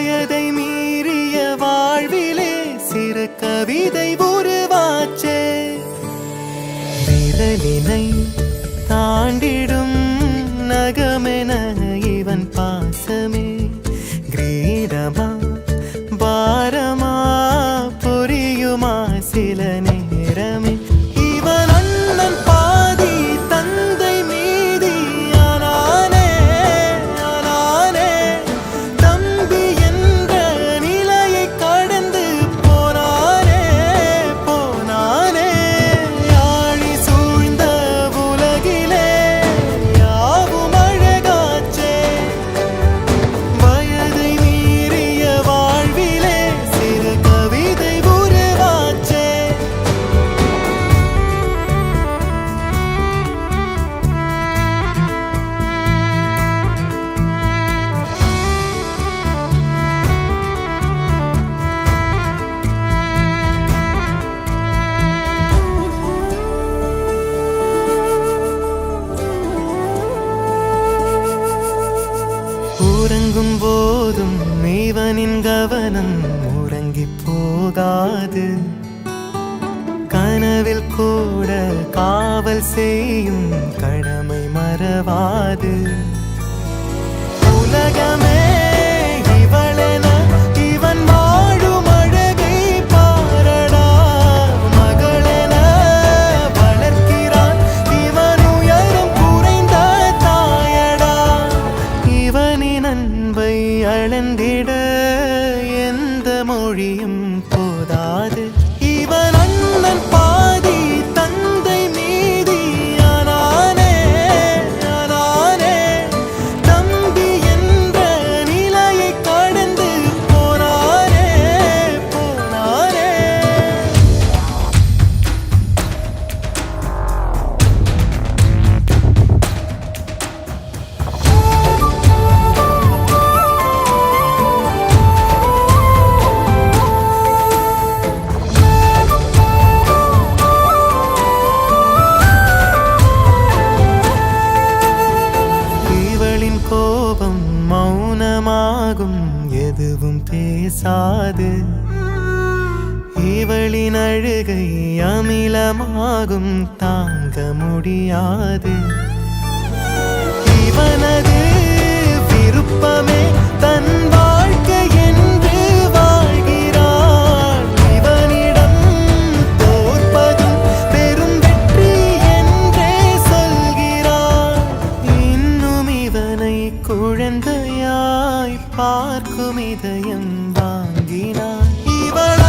வயதை மீறிய வாழ்விலே சிறு கவிதை உருவாச்சே. விரலினை தாண்டிடும் நகமென இவன் பாசமே கிரீடமா பாரமா புரியுமா சில நேரமே. இவன் அண்ணன் பாதி தந்தை மீதி ஆனானே ஆனானே. தம்பி என்ற நிலையை கடந்து போனானே போனானே. ஆழி சூழ்ந்த உலகிலே யாவும் அழகாச்சே. வயதை மீறிய வாழ்விலே சிறு கவிதை உருவாச்சே. உறங்கும் போதும் இவனின் கவனம் உறங்கி போகாது. கனவில் கூட காவல் செய்யும் கடமை மறவாது. உலகமே இவளென இவன் வாழும் அழகை பாரடா. மகளென வளர்க்கிறான் இவன் உயரம் குறைந்த தாயடா. இவனின் அன்பை அளந்திட எந்த மொழியும் போதாது. இவன் அண்ணன் பாதி தந்தை மீதி ஆனானே ஆனானே. தம்பி என்ற நிலையை கடந்து போனானே போனானே. இவளின் கோபம் மௌனமாகும் எதுவும் பேசாது. இவளின் அழுகை அமிலமாகும் தாங்க முடியாது. இவனது விருப்பமே தன் வாழ்க்கை என்று வாழ்கிறாள். இவனிடம் தோற்பதும் பெரும் வெற்றி என்றே சொல்கிறாள். இன்னும் இவனை குழந்தையாய் பார்க்கும் இதயம் வாங்கினாள். இவள்